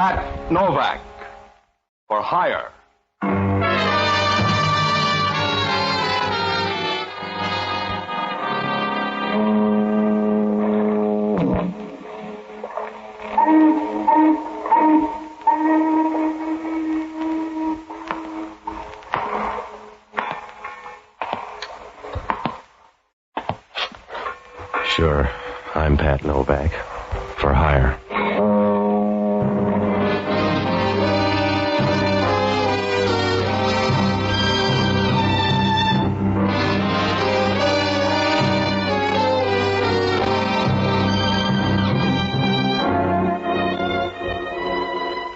Pat Novak for hire. Sure, I'm Pat Novak for hire.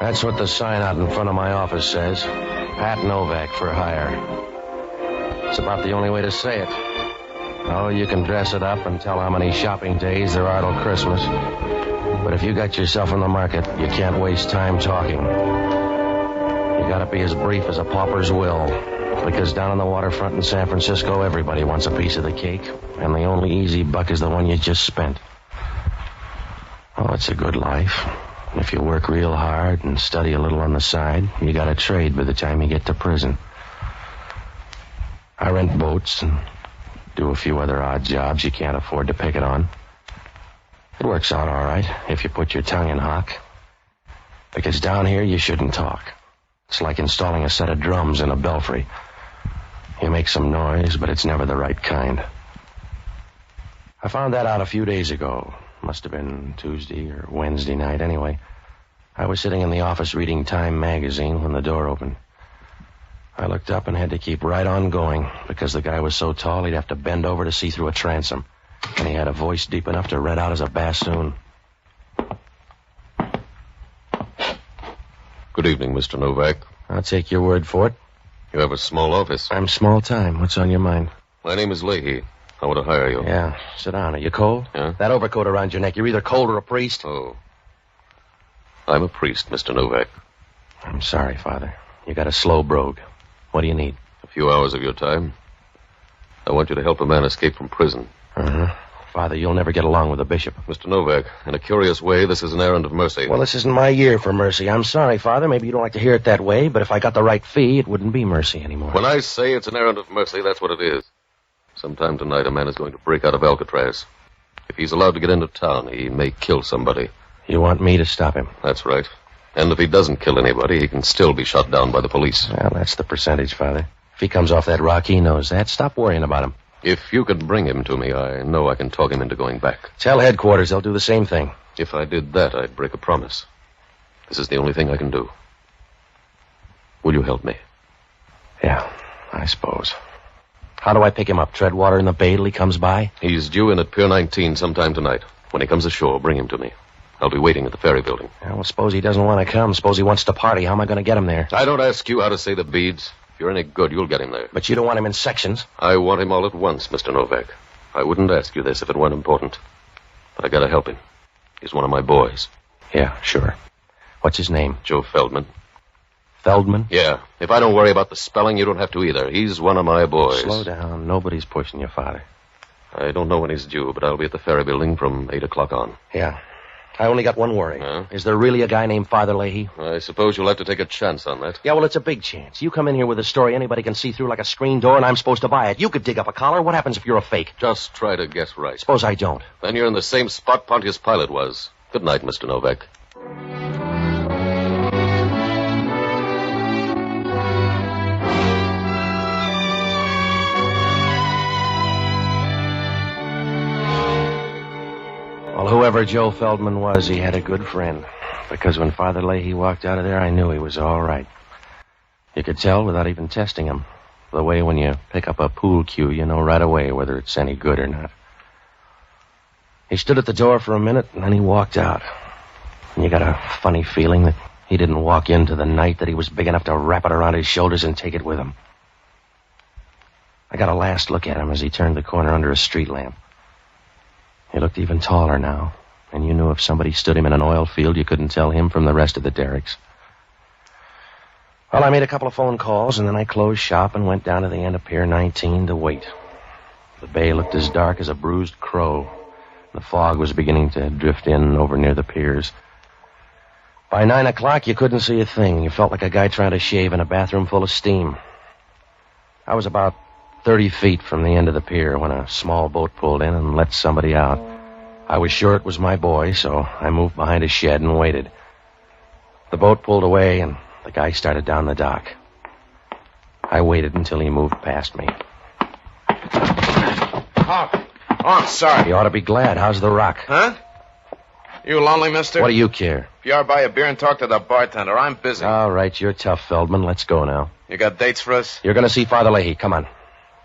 That's what the sign out in front of my office says. Pat Novak for hire. It's about the only way to say it. Oh, you can dress it up and tell how many shopping days there are till Christmas. But if you got yourself in the market, you can't waste time talking. You gotta be as brief as a pauper's will. Because down on the waterfront in San Francisco, everybody wants a piece of the cake. And the only easy buck is the one you just spent. Oh, it's a good life. If you work real hard and study a little on the side, you got a trade by the time you get to prison. I rent boats and do a few other odd jobs you can't afford to pick it on. It works out all right if you put your tongue in hock. Because down here, you shouldn't talk. It's like installing a set of drums in a belfry. You make some noise, but it's never the right kind. I found that out a few days ago. Must have been Tuesday or Wednesday night anyway. I was sitting in the office reading Time magazine when the door opened. I looked up and had to keep right on going because the guy was so tall he'd have to bend over to see through a transom. And he had a voice deep enough to red out as a bassoon. Good evening, Mr. Novak. I'll take your word for it. You have a small office. I'm small time. What's on your mind? My name is Leahy. I want to hire you. Yeah, sit down. Are you cold? Yeah? That overcoat around your neck, you're either cold or a priest. Oh. I'm a priest, Mr. Novak. I'm sorry, Father. You got a slow brogue. What do you need? A few hours of your time. I want you to help a man escape from prison. Uh-huh. Father, you'll never get along with the bishop. Mr. Novak, in a curious way, this is an errand of mercy. Well, this isn't my year for mercy. I'm sorry, Father. Maybe you don't like to hear it that way, but if I got the right fee, it wouldn't be mercy anymore. When I say it's an errand of mercy, that's what it is. Sometime tonight, a man is going to break out of Alcatraz. If he's allowed to get into town, he may kill somebody. You want me to stop him? That's right. And if he doesn't kill anybody, he can still be shot down by the police. Well, that's the percentage, Father. If he comes off that rock, he knows that. Stop worrying about him. If you could bring him to me, I know I can talk him into going back. Tell headquarters they'll do the same thing. If I did that, I'd break a promise. This is the only thing I can do. Will you help me? Yeah, I suppose. How do I pick him up? Tread water in the bay till he comes by? He's due in at Pier 19 sometime tonight. When he comes ashore, bring him to me. I'll be waiting at the ferry building. Yeah, well, suppose he doesn't want to come. Suppose he wants to party. How am I going to get him there? I don't ask you how to say the beads. If you're any good, you'll get him there. But you don't want him in sections? I want him all at once, Mr. Novak. I wouldn't ask you this if it weren't important. But I gotta help him. He's one of my boys. Yeah, sure. What's his name? Joe Feldman. Feldman? Yeah. If I don't worry about the spelling, you don't have to either. He's one of my boys. Slow down. Nobody's pushing you, Father. I don't know when he's due, but I'll be at the ferry building from 8 o'clock on. Yeah. I only got one worry. Huh? Is there really a guy named Father Leahy? I suppose you'll have to take a chance on that. Yeah, well, it's a big chance. You come in here with a story anybody can see through like a screen door, and I'm supposed to buy it. You could dig up a collar. What happens if you're a fake? Just try to guess right. Suppose I don't. Then you're in the same spot Pontius Pilate was. Good night, Mr. Novak. Well, whoever Joe Feldman was, he had a good friend. Because when Father Leahy walked out of there, I knew he was all right. You could tell without even testing him. The way when you pick up a pool cue, you know right away whether it's any good or not. He stood at the door for a minute, and then he walked out. And you got a funny feeling that he didn't walk into the night, that he was big enough to wrap it around his shoulders and take it with him. I got a last look at him as he turned the corner under a street lamp. He looked even taller now, and you knew if somebody stood him in an oil field, you couldn't tell him from the rest of the derricks. Well, I made a couple of phone calls, and then I closed shop and went down to the end of Pier 19 to wait. The bay looked as dark as a bruised crow. The fog was beginning to drift in over near the piers. By 9 o'clock, you couldn't see a thing. You felt like a guy trying to shave in a bathroom full of steam. I was about 30 feet from the end of the pier when a small boat pulled in and let somebody out. I was sure it was my boy, so I moved behind a shed and waited. The boat pulled away, and the guy started down the dock. I waited until he moved past me. Oh, I'm sorry. You ought to be glad. How's the rock? Huh? You lonely, mister? What do you care? If you are, buy a beer and talk to the bartender. I'm busy. All right, you're tough, Feldman. Let's go now. You got dates for us? You're going to see Father Leahy. Come on.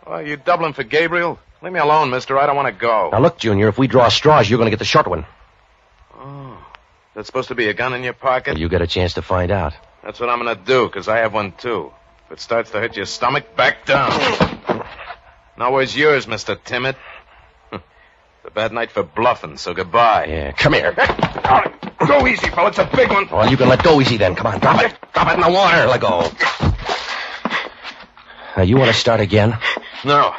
Well, you doubling for Gabriel? Leave me alone, mister. I don't want to go. Now, look, Junior, if we draw straws, you're going to get the short one. Oh. That's supposed to be a gun in your pocket? Well, you get a chance to find out. That's what I'm going to do, because I have one, too. If it starts to hit your stomach, back down. Now, where's yours, Mr. Timid? It's a bad night for bluffing, so goodbye. Yeah, come here. All right, go easy, fella. It's a big one. Well, you can let go easy then. Come on, drop it. Drop it in the water. Let go. Now, you want to start again? No. All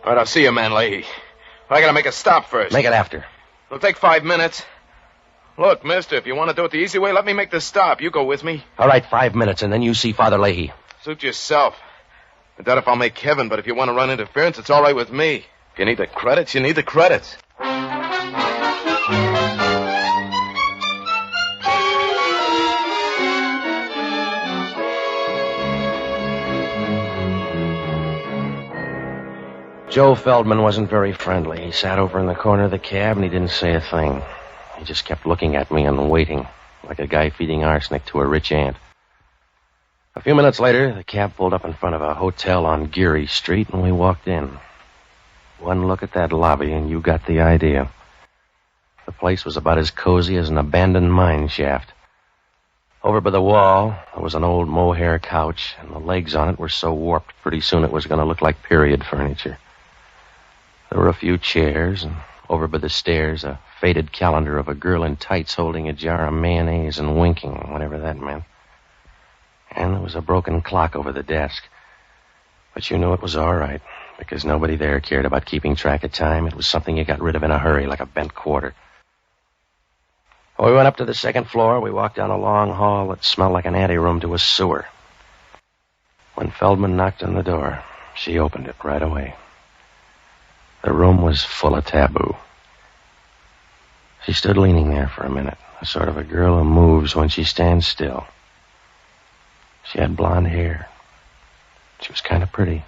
right, I'll see you, man, Leahy. I got to make a stop first. Make it after. It'll take 5 minutes. Look, mister, if you want to do it the easy way, let me make the stop. You go with me. All right, 5 minutes, and then you see Father Leahy. Suit yourself. I doubt if I'll make heaven, but if you want to run interference, it's all right with me. If you need the credits, you need the credits. Joe Feldman wasn't very friendly. He sat over in the corner of the cab, and he didn't say a thing. He just kept looking at me and waiting, like a guy feeding arsenic to a rich ant. A few minutes later, the cab pulled up in front of a hotel on Geary Street, and we walked in. One look at that lobby, and you got the idea. The place was about as cozy as an abandoned mine shaft. Over by the wall, there was an old mohair couch, and the legs on it were so warped pretty soon it was going to look like period furniture. There were a few chairs, and over by the stairs, a faded calendar of a girl in tights holding a jar of mayonnaise and winking, whatever that meant. And there was a broken clock over the desk. But you knew it was all right, because nobody there cared about keeping track of time. It was something you got rid of in a hurry, like a bent quarter. When we went up to the second floor, we walked down a long hall that smelled like an anteroom to a sewer. When Feldman knocked on the door, she opened it right away. The room was full of taboo. She stood leaning there for a minute, a sort of a girl who moves when she stands still. She had blonde hair. She was kind of pretty,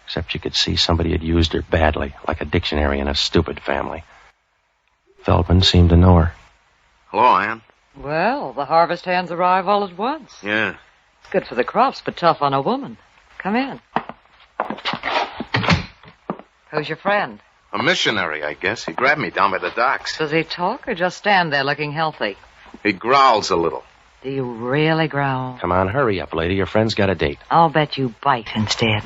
except you could see somebody had used her badly, like a dictionary in a stupid family. Feldman seemed to know her. Hello, Ann. Well, the harvest hands arrive all at once. Yeah. It's good for the crops, but tough on a woman. Come in. Who's your friend? A missionary, I guess. He grabbed me down by the docks. Does he talk or just stand there looking healthy? He growls a little. Do you really growl? Come on, hurry up, lady. Your friend's got a date. I'll bet you bite instead.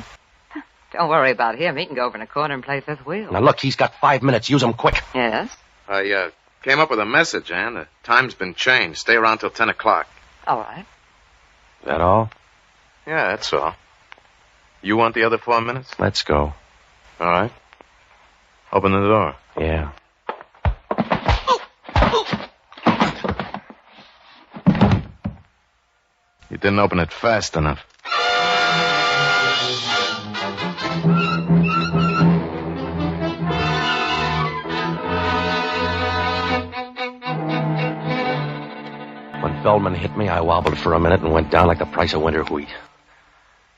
Don't worry about him. He can go over in a corner and play fifth wheel. Now, look, he's got 5 minutes. Use him quick. Yes? I came up with a message, Ann. The time's been changed. Stay around till 10 o'clock. All right. Is that all? Yeah, that's all. You want the other 4 minutes? Let's go. All right. Open the door. Yeah. You didn't open it fast enough. When Feldman hit me, I wobbled for a minute and went down like the price of winter wheat.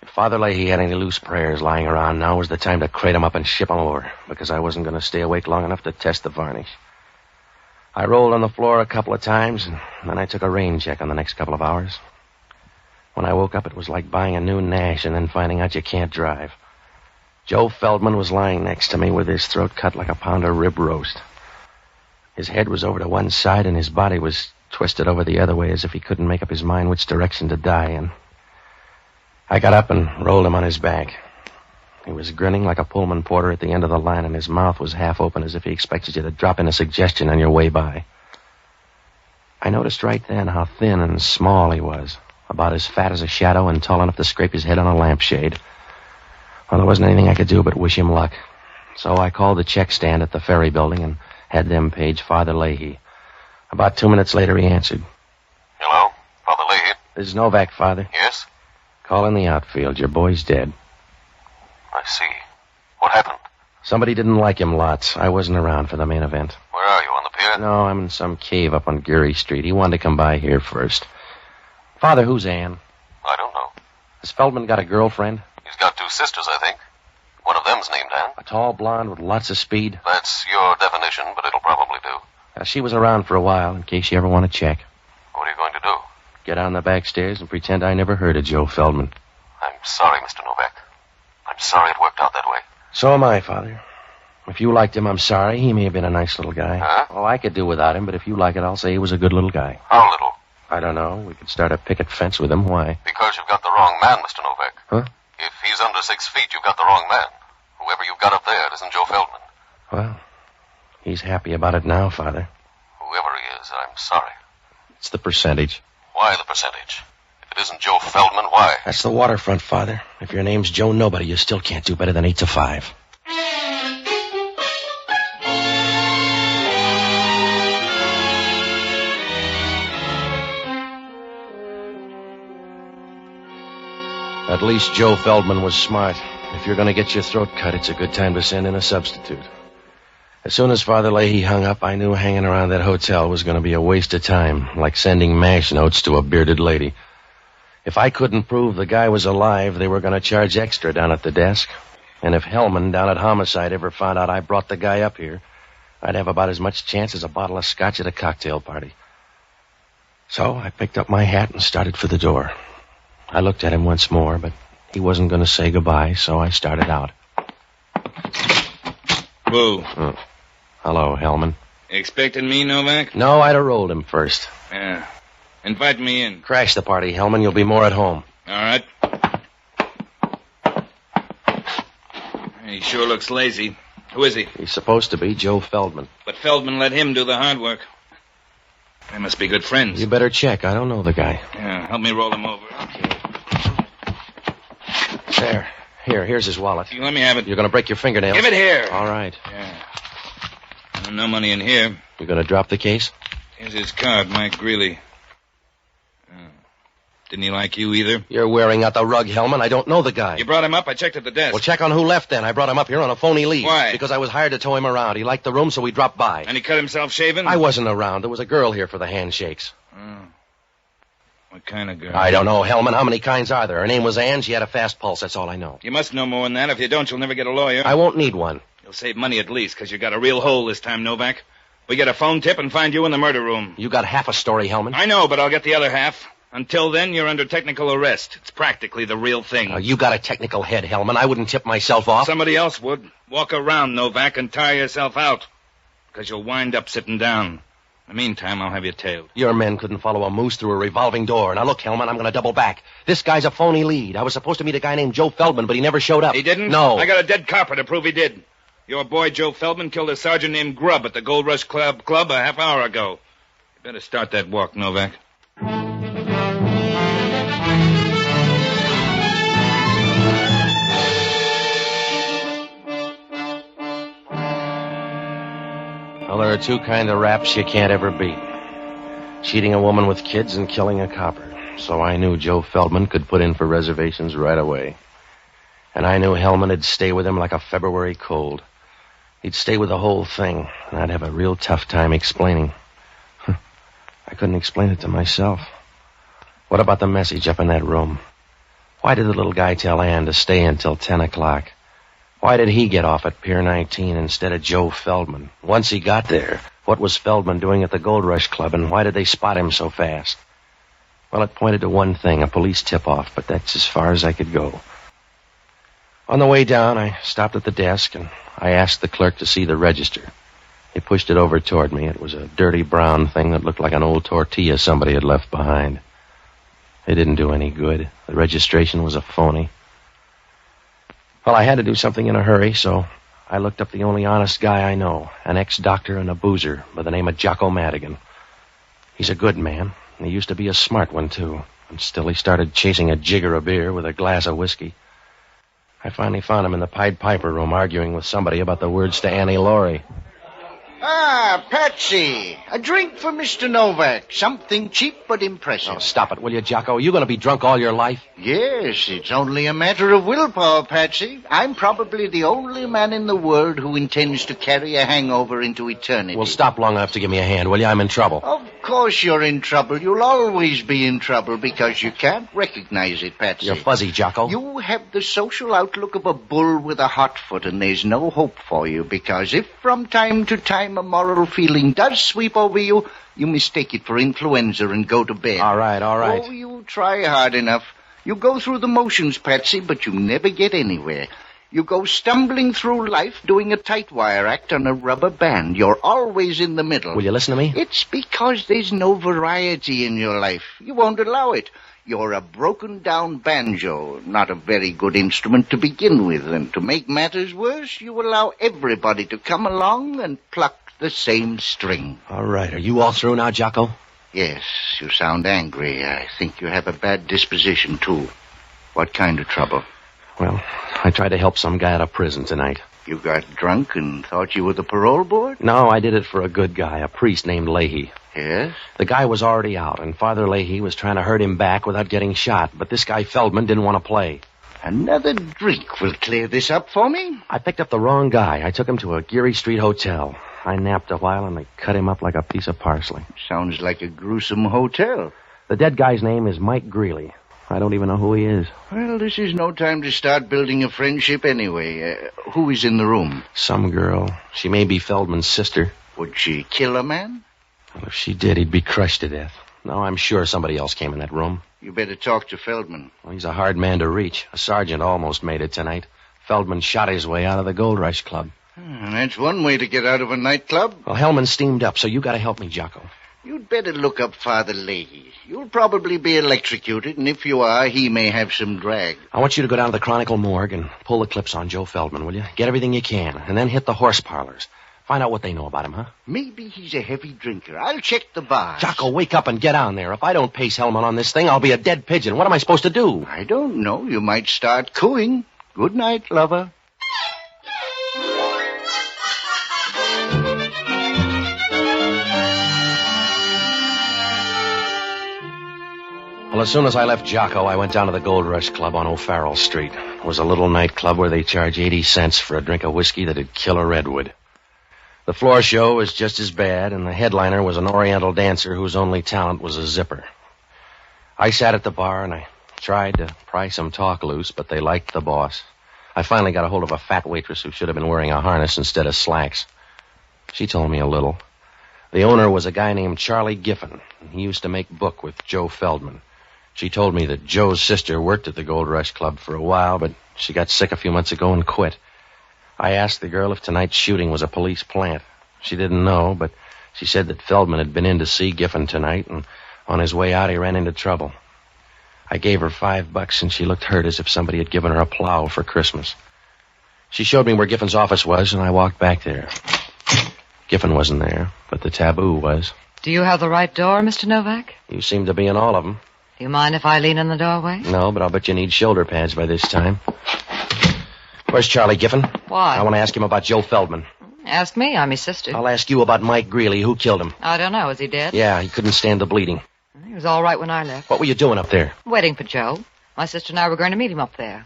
If Father Leahy had any loose prayers lying around, now was the time to crate them up and ship them over, because I wasn't going to stay awake long enough to test the varnish. I rolled on the floor a couple of times, and then I took a rain check on the next couple of hours. When I woke up, it was like buying a new Nash and then finding out you can't drive. Joe Feldman was lying next to me with his throat cut like a pound of rib roast. His head was over to one side, and his body was twisted over the other way as if he couldn't make up his mind which direction to die in. I got up and rolled him on his back. He was grinning like a Pullman porter at the end of the line, and his mouth was half open as if he expected you to drop in a suggestion on your way by. I noticed right then how thin and small he was, about as fat as a shadow and tall enough to scrape his head on a lampshade. Well, there wasn't anything I could do but wish him luck. So I called the check stand at the ferry building and had them page Father Leahy. About 2 minutes later, he answered. Hello? Father Leahy? This is Novak, Father. Yes? Call in the outfield. Your boy's dead. I see. What happened? Somebody didn't like him lots. I wasn't around for the main event. Where are you, on the pier? No, I'm in some cave up on Geary Street. He wanted to come by here first. Father, who's Ann? I don't know. Has Feldman got a girlfriend? He's got 2 sisters, I think. One of them's named Ann. A tall blonde with lots of speed? That's your definition, but it'll probably do. She was around for a while, in case you ever want to check. What are you going to do? Get on the back stairs and pretend I never heard of Joe Feldman. I'm sorry, Mr. Novak. I'm sorry it worked out that way. So am I, Father. If you liked him, I'm sorry. He may have been a nice little guy. Huh? Oh, I could do without him, but if you like it, I'll say he was a good little guy. How little? I don't know. We could start a picket fence with him. Why? Because you've got the wrong man, Mr. Novak. Huh? If he's under 6 feet, you've got the wrong man. Whoever you've got up there, it isn't Joe Feldman. Well, he's happy about it now, Father. Whoever he is, I'm sorry. It's the percentage. Why the percentage? If it isn't Joe Feldman, why? That's the waterfront, Father. If your name's Joe Nobody, you still can't do better than 8 to 5. At least Joe Feldman was smart. If you're going to get your throat cut, it's a good time to send in a substitute. As soon as Father Leahy hung up, I knew hanging around that hotel was going to be a waste of time, like sending MASH notes to a bearded lady. If I couldn't prove the guy was alive, they were going to charge extra down at the desk. And if Hellman down at Homicide ever found out I brought the guy up here, I'd have about as much chance as a bottle of scotch at a cocktail party. So I picked up my hat and started for the door. I looked at him once more, but he wasn't going to say goodbye, so I started out. Whoa. Oh. Hello, Hellman. Expecting me, Novak? No, I'd have rolled him first. Yeah. Invite me in. Crash the party, Hellman. You'll be more at home. All right. He sure looks lazy. Who is he? He's supposed to be Joe Feldman. But Feldman let him do the hard work. They must be good friends. You better check. I don't know the guy. Yeah, help me roll him over. There. Here's his wallet. You let me have it. You're going to break your fingernails. Give it here. All right. Yeah. No money in here. You're going to drop the case? Here's his card, Mike Greeley. Didn't he like you either? You're wearing out the rug, Hellman. I don't know the guy. You brought him up? I checked at the desk. Well, check on who left then. I brought him up here on a phony lead. Why? Because I was hired to tow him around. He liked the room, so we dropped by. And he cut himself shaving? I wasn't around. There was a girl here for the handshakes. Oh. What kind of girl? I don't know, Hellman. How many kinds are there? Her name was Ann. She had a fast pulse. That's all I know. You must know more than that. If you don't, you'll never get a lawyer. I won't need one. You'll save money at least, because you got a real hole this time, Novak. We get a phone tip and find you in the murder room. You got half a story, Hellman. I know, but I'll get the other half. Until then, you're under technical arrest. It's practically the real thing. You got a technical head, Hellman. I wouldn't tip myself off. Somebody else would. Walk around, Novak, and tire yourself out. Because you'll wind up sitting down. In the meantime, I'll have you tailed. Your men couldn't follow a moose through a revolving door. Now, look, Hellman, I'm going to double back. This guy's a phony lead. I was supposed to meet a guy named Joe Feldman, but he never showed up. He didn't? No. I got a dead copper to prove he did. Your boy, Joe Feldman, killed a sergeant named Grubb at the Gold Rush Club a half hour ago. You better start that walk, Novak. Well, there are 2 kinds of raps you can't ever beat. Cheating a woman with kids and killing a copper. So I knew Joe Feldman could put in for reservations right away. And I knew Hellman would stay with him like a February cold. He'd stay with the whole thing, and I'd have a real tough time explaining. I couldn't explain it to myself. What about the message up in that room? Why did the little guy tell Ann to stay until 10 o'clock? Why did he get off at Pier 19 instead of Joe Feldman? Once he got there, what was Feldman doing at the Gold Rush Club, and why did they spot him so fast? Well, it pointed to one thing, a police tip-off, but that's as far as I could go. On the way down, I stopped at the desk, and I asked the clerk to see the register. He pushed it over toward me. It was a dirty brown thing that looked like an old tortilla somebody had left behind. It didn't do any good. The registration was a phony. Well, I had to do something in a hurry, so I looked up the only honest guy I know, an ex-doctor and a boozer by the name of Jocko Madigan. He's a good man, and he used to be a smart one, too. And still he started chasing a jigger of beer with a glass of whiskey. I finally found him in the Pied Piper room arguing with somebody about the words to Annie Laurie. Ah, Patsy. A drink for Mr. Novak. Something cheap but impressive. Oh, stop it, will you, Jocko? Are you going to be drunk all your life? Yes, it's only a matter of willpower, Patsy. I'm probably the only man in the world who intends to carry a hangover into eternity. Well, stop long enough to give me a hand, will you? I'm in trouble. Of course you're in trouble. You'll always be in trouble because you can't recognize it, Patsy. You're fuzzy, Jocko. You have the social outlook of a bull with a hot foot, and there's no hope for you, because if from time to time a moral feeling does sweep over you, you mistake it for influenza and go to bed. All right. Oh, you try hard enough. You go through the motions, Patsy, but you never get anywhere. You go stumbling through life doing a tight wire act on a rubber band. You're always in the middle. Will you listen to me? It's because there's no variety in your life. You won't allow it. You're a broken-down banjo, not a very good instrument to begin with. And to make matters worse, you allow everybody to come along and pluck the same string. All right. Are you all through now, Jocko? Yes, you sound angry. I think you have a bad disposition, too. What kind of trouble? Well, I tried to help some guy out of prison tonight. You got drunk and thought you were the parole board? No, I did it for a good guy, a priest named Leahy. Yes? The guy was already out, and Father Leahy was trying to hurt him back without getting shot, but this guy Feldman didn't want to play. Another drink will clear this up for me. I picked up the wrong guy. I took him to a Geary Street hotel. I napped a while, and they cut him up like a piece of parsley. Sounds like a gruesome hotel. The dead guy's name is Mike Greeley. I don't even know who he is. Well, this is no time to start building a friendship anyway. Who is in the room? Some girl. She may be Feldman's sister. Would she kill a man? Well, if she did, he'd be crushed to death. No, I'm sure somebody else came in that room. You better talk to Feldman. Well, he's a hard man to reach. A sergeant almost made it tonight. Feldman shot his way out of the Gold Rush Club. That's one way to get out of a nightclub. Well, Hellman steamed up, so you got to help me, Jocko. You'd better look up Father Leahy. You'll probably be electrocuted, and if you are, he may have some drag. I want you to go down to the Chronicle morgue and pull the clips on Joe Feldman, will you? Get everything you can, and then hit the horse parlors. Find out what they know about him, huh? Maybe he's a heavy drinker. I'll check the bars. Jocko, wake up and get on there. If I don't pace Hellman on this thing, I'll be a dead pigeon. What am I supposed to do? I don't know. You might start cooing. Good night, lover. Well, as soon as I left Jocko, I went down to the Gold Rush Club on O'Farrell Street. It was a little nightclub where they charge 80 cents for a drink of whiskey that'd kill a redwood. The floor show was just as bad, and the headliner was an oriental dancer whose only talent was a zipper. I sat at the bar, and I tried to pry some talk loose, but they liked the boss. I finally got a hold of a fat waitress who should have been wearing a harness instead of slacks. She told me a little. The owner was a guy named Charlie Giffen. He used to make book with Joe Feldman. She told me that Joe's sister worked at the Gold Rush Club for a while, but she got sick a few months ago and quit. I asked the girl if tonight's shooting was a police plant. She didn't know, but she said that Feldman had been in to see Giffen tonight, and on his way out he ran into trouble. I gave her $5, and she looked hurt as if somebody had given her a plow for Christmas. She showed me where Giffen's office was, and I walked back there. Giffen wasn't there, but the taboo was. Do you have the right door, Mr. Novak? You seem to be in all of them. Do you mind if I lean in the doorway? No, but I'll bet you need shoulder pads by this time. Where's Charlie Giffen? Why? I want to ask him about Joe Feldman. Ask me. I'm his sister. I'll ask you about Mike Greeley. Who killed him? I don't know. Is he dead? Yeah, he couldn't stand the bleeding. He was all right when I left. What were you doing up there? Waiting for Joe. My sister and I were going to meet him up there.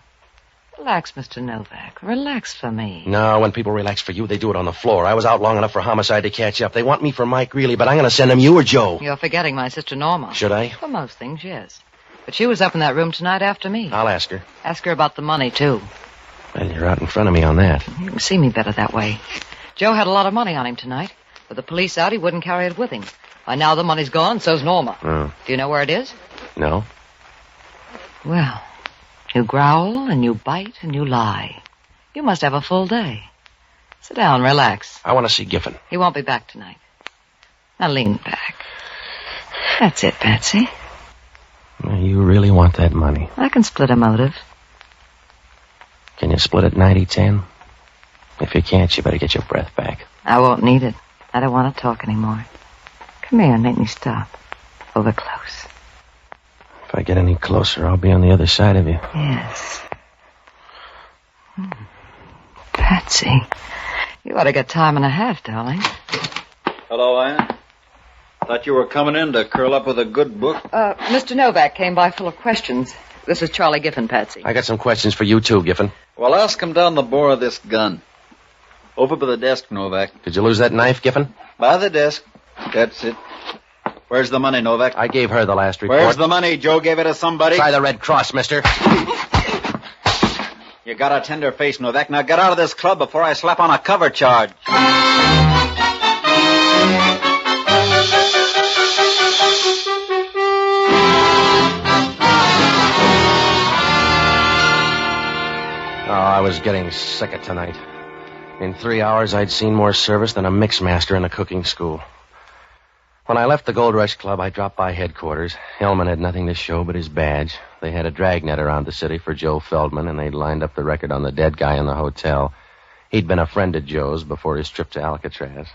Relax, Mr. Novak. Relax for me. No, when people relax for you, they do it on the floor. I was out long enough for homicide to catch up. They want me for Mike Greeley, but I'm going to send them you or Joe. You're forgetting my sister Norma. Should I? For most things, yes. But she was up in that room tonight after me. I'll ask her. Ask her about the money, too. Well, you're out in front of me on that. You can see me better that way. Joe had a lot of money on him tonight. With the police out, he wouldn't carry it with him. By now, the money's gone, so's Norma. Oh. Do you know where it is? No. Well, you growl and you bite and you lie. You must have a full day. Sit down, relax. I want to see Giffen. He won't be back tonight. Now lean back. That's it, Patsy. You really want that money? I can split a motive. Can you split it 90-10? If you can't, you better get your breath back. I won't need it. I don't want to talk anymore. Come here and make me stop. Over close. If I get any closer, I'll be on the other side of you. Yes. Patsy, you ought to get time and a half, darling. Hello, Ann. Thought you were coming in to curl up with a good book. Mr. Novak came by full of questions. This is Charlie Giffen, Patsy. I got some questions for you, too, Giffen. Well, ask him down the bore of this gun. Over by the desk, Novak. Did you lose that knife, Giffen? By the desk. That's it. Where's the money, Novak? I gave her the last report. Where's the money? Joe gave it to somebody? Try the Red Cross, mister. You got a tender face, Novak. Now get out of this club before I slap on a cover charge. Oh, I was getting sick of tonight. In 3 hours, I'd seen more service than a mixmaster in a cooking school. When I left the Gold Rush Club, I dropped by headquarters. Hellman had nothing to show but his badge. They had a dragnet around the city for Joe Feldman, and they'd lined up the record on the dead guy in the hotel. He'd been a friend of Joe's before his trip to Alcatraz.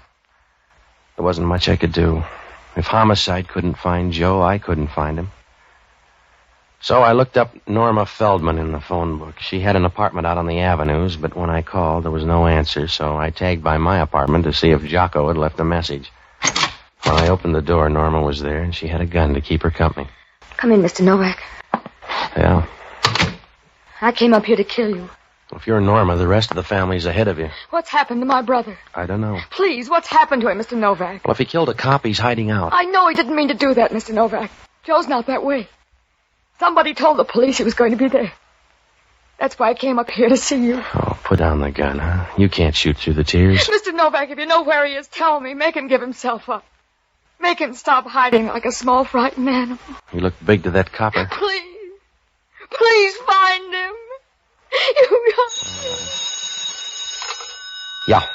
There wasn't much I could do. If Homicide couldn't find Joe, I couldn't find him. So I looked up Norma Feldman in the phone book. She had an apartment out on the avenues, but when I called, there was no answer, so I tagged by my apartment to see if Jocko had left a message. When I opened the door, Norma was there, and she had a gun to keep her company. Come in, Mr. Novak. Yeah. I came up here to kill you. If you're Norma, the rest of the family's ahead of you. What's happened to my brother? I don't know. Please, what's happened to him, Mr. Novak? Well, if he killed a cop, he's hiding out. I know he didn't mean to do that, Mr. Novak. Joe's not that way. Somebody told the police he was going to be there. That's why I came up here to see you. Oh, put down the gun, huh? You can't shoot through the tears. Mr. Novak, if you know where he is, tell me. Make him give himself up. Make him stop hiding like a small, frightened animal. He looked big to that copper. Please. Please find him. You got... Yeah.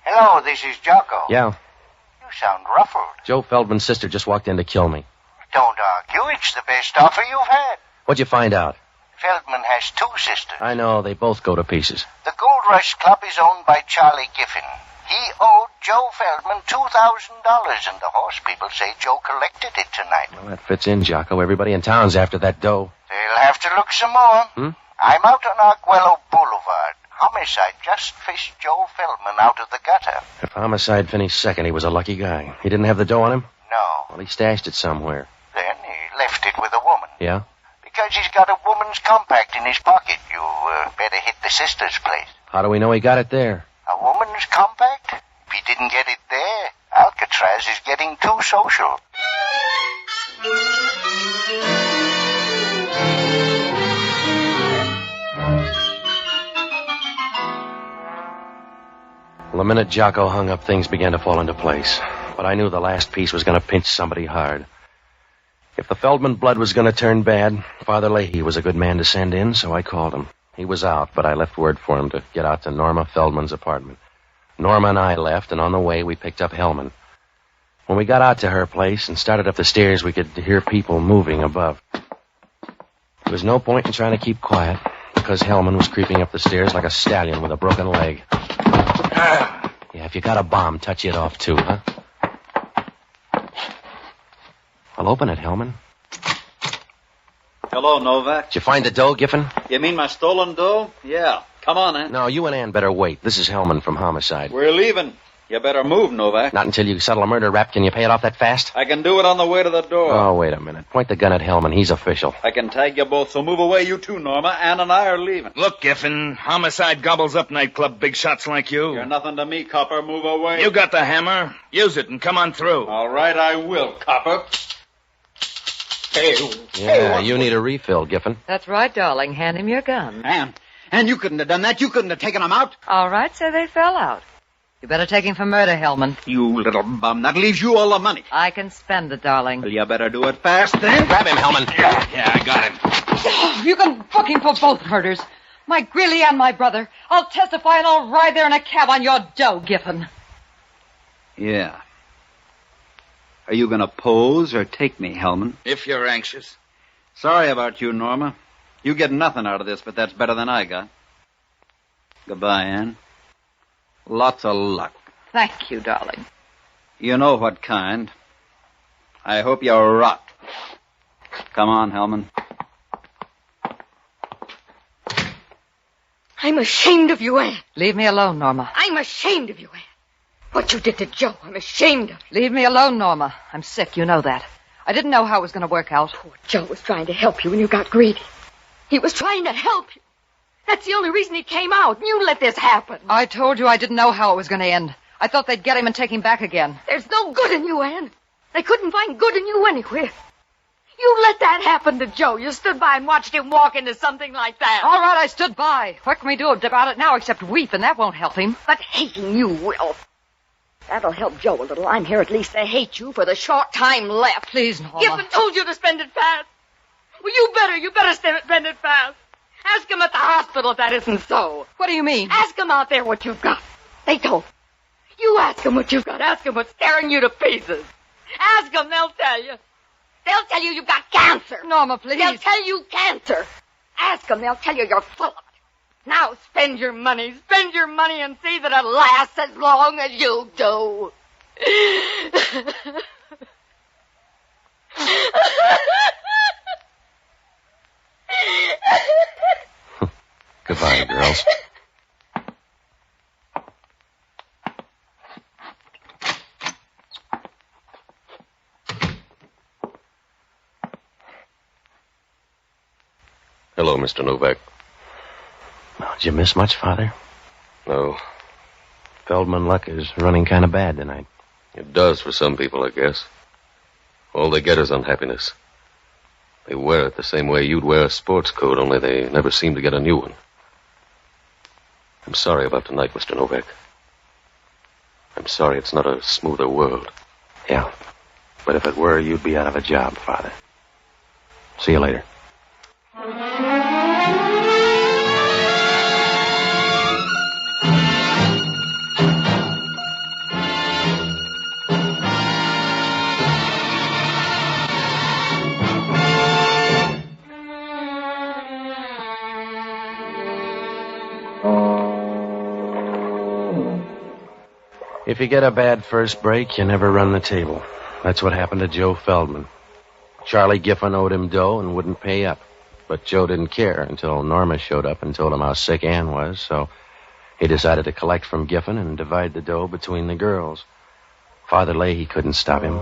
Hello, this is Jocko. Yeah. You sound ruffled. Joe Feldman's sister just walked in to kill me. Don't argue. It's the best offer you've had. What'd you find out? Feldman has two sisters. I know. They both go to pieces. The Gold Rush Club is owned by Charlie Giffen. He owed Joe Feldman $2,000, and the horse people say Joe collected it tonight. Well, that fits in, Jocko. Everybody in town's after that dough. They'll have to look some more. I'm out on Arguello Boulevard. Homicide just fished Joe Feldman out of the gutter. If Homicide finished second, he was a lucky guy. He didn't have the dough on him? No. Well, he stashed it somewhere. Then he left it with a woman. Yeah? Because he's got a woman's compact in his pocket. You better hit the sister's place. How do we know he got it there? A woman's compact? If he didn't get it there, Alcatraz is getting too social. Well, the minute Jocko hung up, things began to fall into place. But I knew the last piece was going to pinch somebody hard. If the Feldman blood was going to turn bad, Father Leahy was a good man to send in, so I called him. He was out, but I left word for him to get out to Norma Feldman's apartment. Norma and I left, and on the way, we picked up Hellman. When we got out to her place and started up the stairs, we could hear people moving above. There was no point in trying to keep quiet, because Hellman was creeping up the stairs like a stallion with a broken leg. Yeah, if you got a bomb, touch it off, too, huh? I'll open it, Hellman. Hello, Novak. Did you find the dough, Giffen? You mean my stolen dough? Yeah. Come on, Ann. No, you and Ann better wait. This is Hellman from Homicide. We're leaving. You better move, Novak. Not until you settle a murder rap. Can you pay it off that fast? I can do it on the way to the door. Oh, wait a minute. Point the gun at Hellman. He's official. I can tag you both, so move away, you too, Norma. Ann and I are leaving. Look, Giffen, Homicide gobbles up nightclub big shots like you. You're nothing to me, copper. Move away. You got the hammer. Use it and come on through. All right, I will, copper. Hey, Yeah, you need a refill, Giffen. That's right, darling. Hand him your gun. And you couldn't have done that. You couldn't have taken them out. All right, say they fell out. You better take him for murder, Hellman. You little bum. That leaves you all the money. I can spend it, darling. Well, you better do it fast, then. Grab him, Hellman. Yeah, I got him. Oh, you can book him for both murders. My Greeley and my brother. I'll testify and I'll ride there in a cab on your dough, Giffen. Yeah. Are you going to pose or take me, Hellman? If you're anxious. Sorry about you, Norma. You get nothing out of this, but that's better than I got. Goodbye, Ann. Lots of luck. Thank you, darling. You know what kind. I hope you rot. Come on, Hellman. I'm ashamed of you, Ann. Leave me alone, Norma. I'm ashamed of you, Ann. What you did to Joe, I'm ashamed of. Leave me alone, Norma. I'm sick, you know that. I didn't know how it was going to work out. Poor Joe was trying to help you and you got greedy. He was trying to help you. That's the only reason he came out. And you let this happen. I told you I didn't know how it was going to end. I thought they'd get him and take him back again. There's no good in you, Ann. They couldn't find good in you anywhere. You let that happen to Joe. You stood by and watched him walk into something like that. All right, I stood by. What can we do about it now except weep, and that won't help him. But hating you will. That'll help Joe a little. I'm here at least to hate you for the short time left. Please, Norma. Giffen told you to spend it fast. Well, you better spend it fast. Ask him at the hospital if that isn't so. What do you mean? Ask him out there what you've got. They told. You ask him what you've got. Ask him what's tearing you to pieces. Ask them, they'll tell you. They'll tell you you've got cancer. Norma, please. They'll tell you cancer. Ask them, they'll tell you you're full of it. Now spend your money and see that it lasts as long as you do. Goodbye, girls. Hello, Mr. Novak. Well, did you miss much, Father? No. Feldman luck is running kind of bad tonight. It does for some people, I guess. All they get is unhappiness. They wear it the same way you'd wear a sports coat, only they never seem to get a new one. I'm sorry about tonight, Mr. Novak. I'm sorry it's not a smoother world. Yeah. But if it were, you'd be out of a job, Father. See you later. If you get a bad first break, you never run the table. That's what happened to Joe Feldman. Charlie Giffen owed him dough and wouldn't pay up. But Joe didn't care until Norma showed up and told him how sick Ann was, so he decided to collect from Giffen and divide the dough between the girls. Father Leahy couldn't stop him.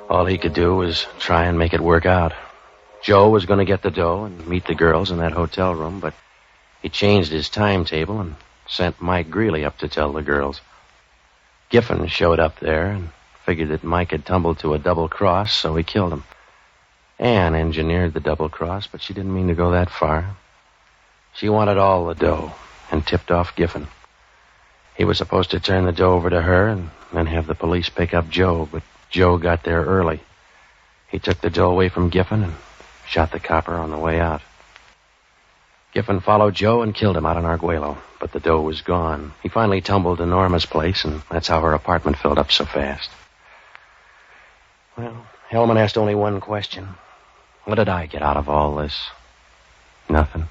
All he could do was try and make it work out. Joe was going to get the dough and meet the girls in that hotel room, but he changed his timetable and sent Mike Greeley up to tell the girls. Giffen showed up there and figured that Mike had tumbled to a double cross, so he killed him. Ann engineered the double cross, but she didn't mean to go that far. She wanted all the dough and tipped off Giffen. He was supposed to turn the dough over to her and then have the police pick up Joe, but Joe got there early. He took the dough away from Giffen and shot the copper on the way out. Giffen followed Joe and killed him out in Arguello, but the dough was gone. He finally tumbled to Norma's place, and that's how her apartment filled up so fast. Well, Hellman asked only one question. What did I get out of all this? Nothing.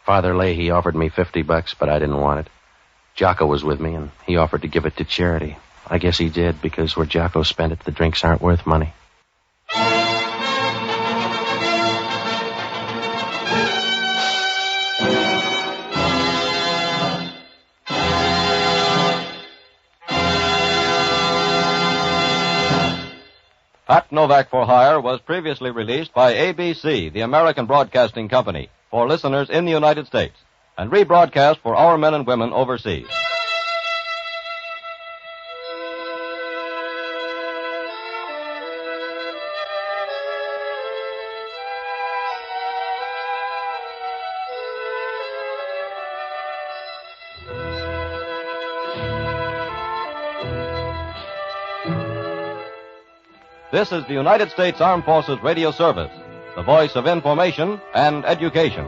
Father Leahy offered me $50, but I didn't want it. Jocko was with me, and he offered to give it to charity. I guess he did, because where Jocko spent it, the drinks aren't worth money. Pat Novak for Hire was previously released by ABC, the American Broadcasting Company, for listeners in the United States, and rebroadcast for our men and women overseas. This is the United States Armed Forces Radio Service, the voice of information and education.